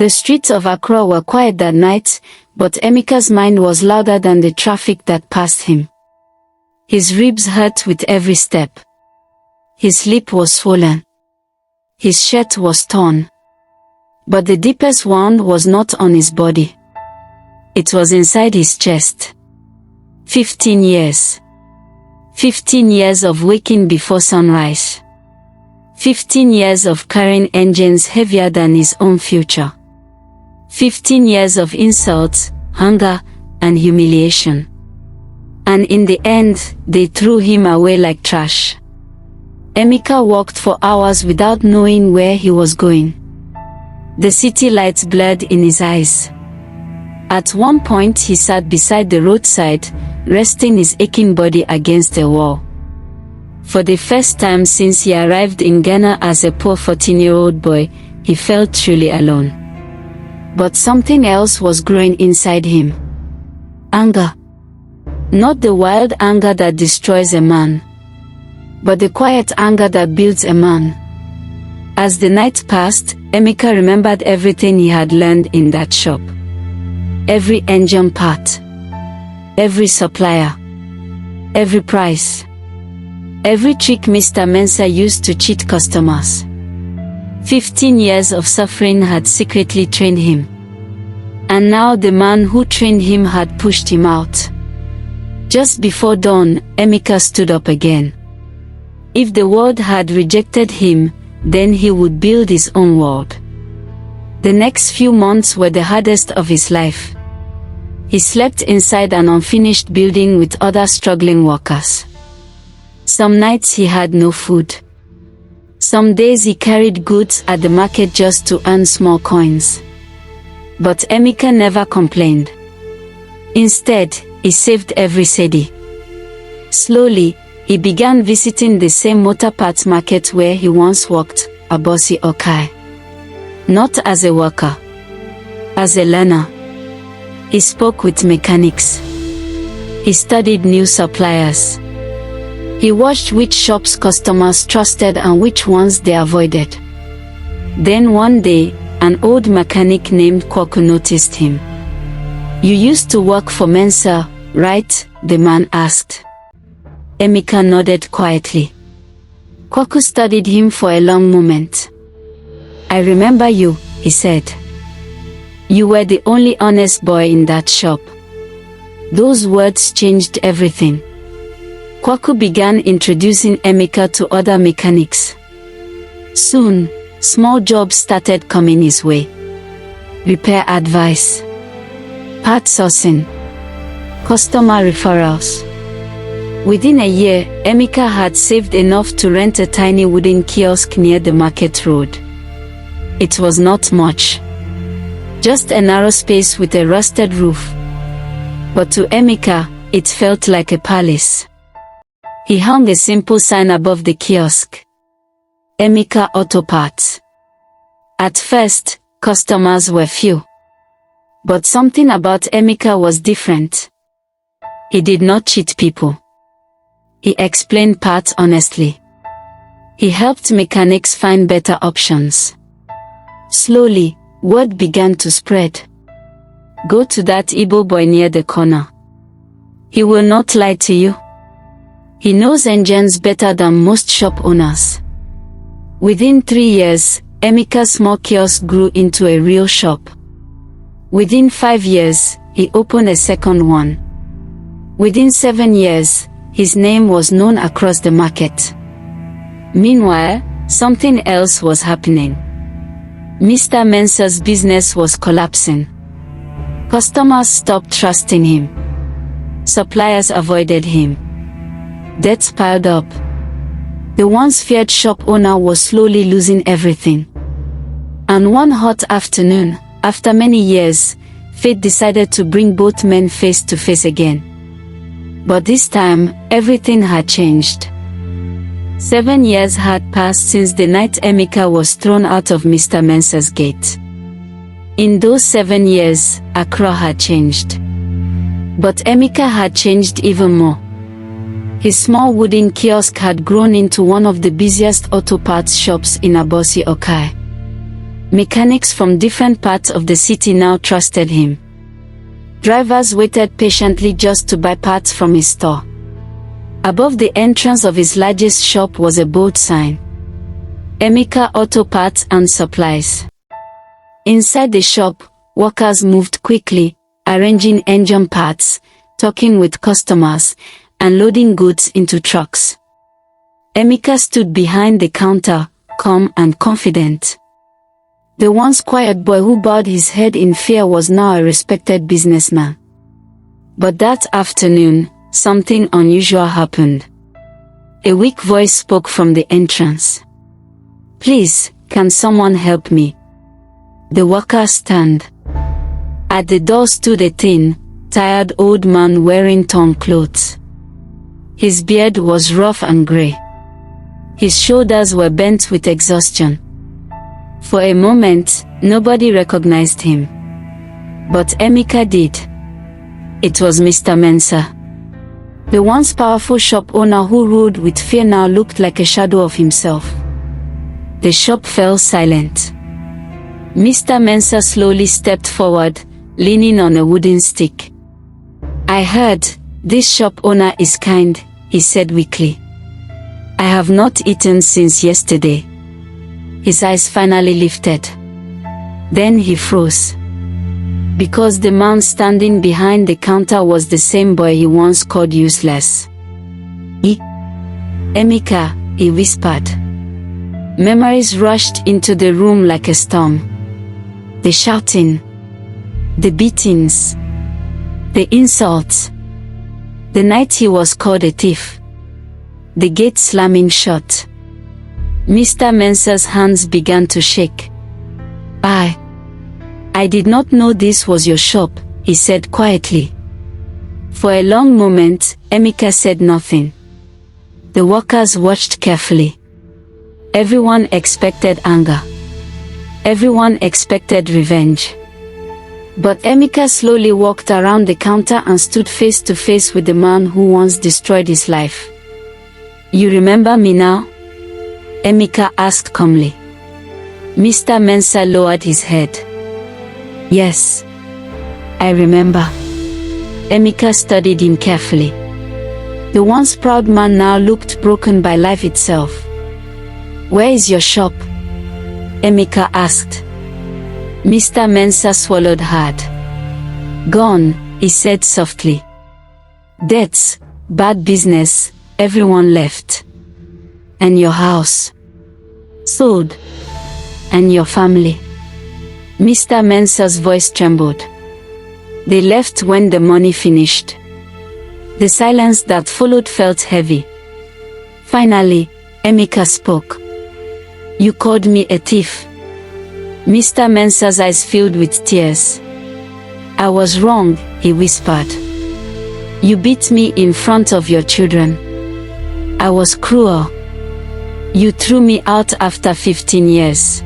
The streets of Accra were quiet that night, but Emeka's mind was louder than the traffic that passed him. His ribs hurt with every step. His lip was swollen. His shirt was torn. But the deepest wound was not on his body. It was inside his chest. 15 years. 15 years of waking before sunrise. 15 years of carrying engines heavier than his own future. 15 years of insults, hunger, and humiliation. And in the end, they threw him away like trash. Emeka walked for hours without knowing where he was going. The city lights blurred in his eyes. At one point he sat beside the roadside, resting his aching body against a wall. For the first time since he arrived in Ghana as a poor 14-year-old boy, he felt truly alone. But something else was growing inside him. Anger. Not the wild anger that destroys a man, but the quiet anger that builds a man. As the night passed, Emeka remembered everything he had learned in that shop. Every engine part. Every supplier. Every price. Every trick Mr. Mensah used to cheat customers. 15 years of suffering had secretly trained him. And now the man who trained him had pushed him out. Just before dawn, Emeka stood up again. If the world had rejected him, then he would build his own world. The next few months were the hardest of his life. He slept inside an unfinished building with other struggling workers. Some nights he had no food. Some days he carried goods at the market just to earn small coins. But Emeka never complained. Instead, he saved every cedi. Slowly, he began visiting the same motor parts market where he once worked, Abosi Okai. Not as a worker, as a learner. He spoke with mechanics. He studied new suppliers. He watched which shops customers trusted and which ones they avoided. Then one day, an old mechanic named Kwaku noticed him. "You used to work for Mensah, right?" the man asked. Emeka nodded quietly. Kwaku studied him for a long moment. "I remember you," he said. "You were the only honest boy in that shop." Those words changed everything. Kwaku began introducing Emeka to other mechanics. Soon, small jobs started coming his way. Repair advice, part sourcing, customer referrals. Within a year, Emeka had saved enough to rent a tiny wooden kiosk near the market road. It was not much. Just a narrow space with a rusted roof. But to Emeka, it felt like a palace. He hung a simple sign above the kiosk. Emeka Auto Parts. At first, customers were few. But something about Emeka was different. He did not cheat people. He explained parts honestly. He helped mechanics find better options. Slowly, word began to spread. "Go to that Igbo boy near the corner. He will not lie to you. He knows engines better than most shop owners." Within 3 years, Emeka's small kiosk grew into a real shop. Within 5 years, he opened a second one. Within 7 years, his name was known across the market. Meanwhile, something else was happening. Mr. Mensah's business was collapsing. Customers stopped trusting him. Suppliers avoided him. Debts piled up. The once feared shop owner was slowly losing everything. And one hot afternoon, after many years, fate decided to bring both men face to face again. But this time, everything had changed. 7 years had passed since the night Emeka was thrown out of Mr. Mensah's gate. In those 7 years, Accra had changed. But Emeka had changed even more. His small wooden kiosk had grown into one of the busiest auto parts shops in Abosi Okai. Mechanics from different parts of the city now trusted him. Drivers waited patiently just to buy parts from his store. Above the entrance of his largest shop was a bold sign: Emeka Auto Parts and Supplies. Inside the shop, workers moved quickly, arranging engine parts, talking with customers, and loading goods into trucks. Emeka stood behind the counter, calm and confident. The once quiet boy who bowed his head in fear was now a respected businessman. But that afternoon, something unusual happened. A weak voice spoke from the entrance. "Please, can someone help me?" The workers stand. At the door stood a thin, tired old man wearing torn clothes. His beard was rough and grey. His shoulders were bent with exhaustion. For a moment, nobody recognized him. But Emeka did. It was Mr. Mensah. The once powerful shop owner who ruled with fear now looked like a shadow of himself. The shop fell silent. Mr. Mensah slowly stepped forward, leaning on a wooden stick. "I heard, this shop owner is kind," he said weakly. "I have not eaten since yesterday." His eyes finally lifted. Then he froze. Because the man standing behind the counter was the same boy he once called useless. "Emeka," he whispered. Memories rushed into the room like a storm. The shouting, the beatings, the insults, the night he was called a thief, the gate slamming shut. Mr. Mensah's hands began to shake. I did not know this was your shop," he said quietly. For a long moment, Emeka said nothing. The workers watched carefully. Everyone expected anger. Everyone expected revenge. But Emeka slowly walked around the counter and stood face to face with the man who once destroyed his life. "You remember me now?" Emeka asked calmly. Mr. Mensah lowered his head. "Yes, I remember." Emeka studied him carefully. The once proud man now looked broken by life itself. "Where is your shop?" Emeka asked. Mr. Mensah swallowed hard. "Gone," he said softly. "Debts, bad business, everyone left. And your house?" "Sold." "And your family?" Mr. Mensah's voice trembled. "They left when the money finished." The silence that followed felt heavy. Finally, Emeka spoke. "You called me a thief." Mr. Mensah's eyes filled with tears. "I was wrong," he whispered. "You beat me in front of your children. I was cruel. You threw me out after 15 years.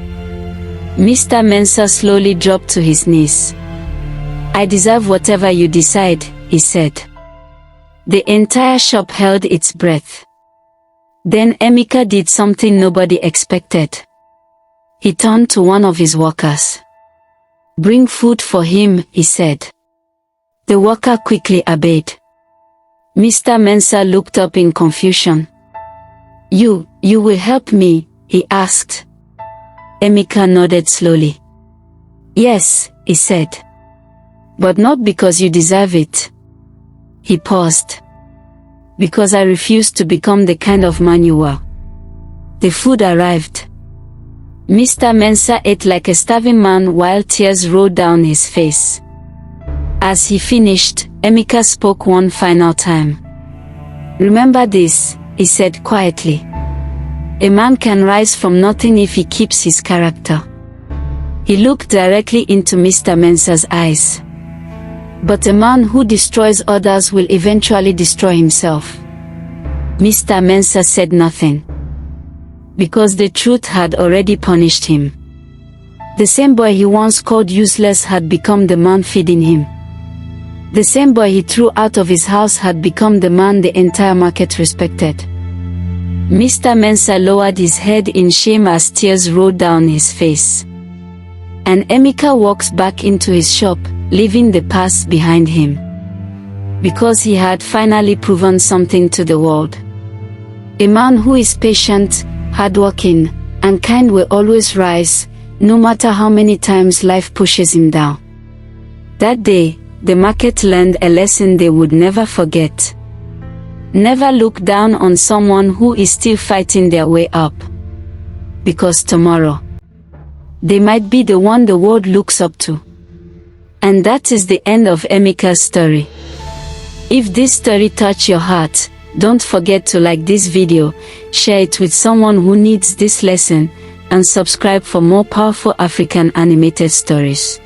Mr. Mensah slowly dropped to his knees. "I deserve whatever you decide," he said. The entire shop held its breath. Then Emeka did something nobody expected. He turned to one of his workers. "Bring food for him," he said. The worker quickly obeyed. Mr. Mensah looked up in confusion. You will help me?" he asked. Emeka nodded slowly. "Yes," he said. "But not because you deserve it." He paused. "Because I refuse to become the kind of man you were." The food arrived. Mr. Mensah ate like a starving man while tears rolled down his face. As he finished, Emeka spoke one final time. "Remember this," he said quietly. "A man can rise from nothing if he keeps his character." He looked directly into Mr. Mensah's eyes. "But a man who destroys others will eventually destroy himself." Mr. Mensah said nothing. Because the truth had already punished him. The same boy he once called useless had become the man feeding him. The same boy he threw out of his house had become the man the entire market respected. Mr. Mensah lowered his head in shame as tears rolled down his face. And Emeka walks back into his shop, leaving the past behind him. Because he had finally proven something to the world. A man who is patient, hardworking, and kind will always rise, no matter how many times life pushes him down. That day, the market learned a lesson they would never forget. Never look down on someone who is still fighting their way up. Because tomorrow, they might be the one the world looks up to. And that is the end of Emeka's story. If this story touched your heart, don't forget to like this video, share it with someone who needs this lesson, and subscribe for more powerful African animated stories.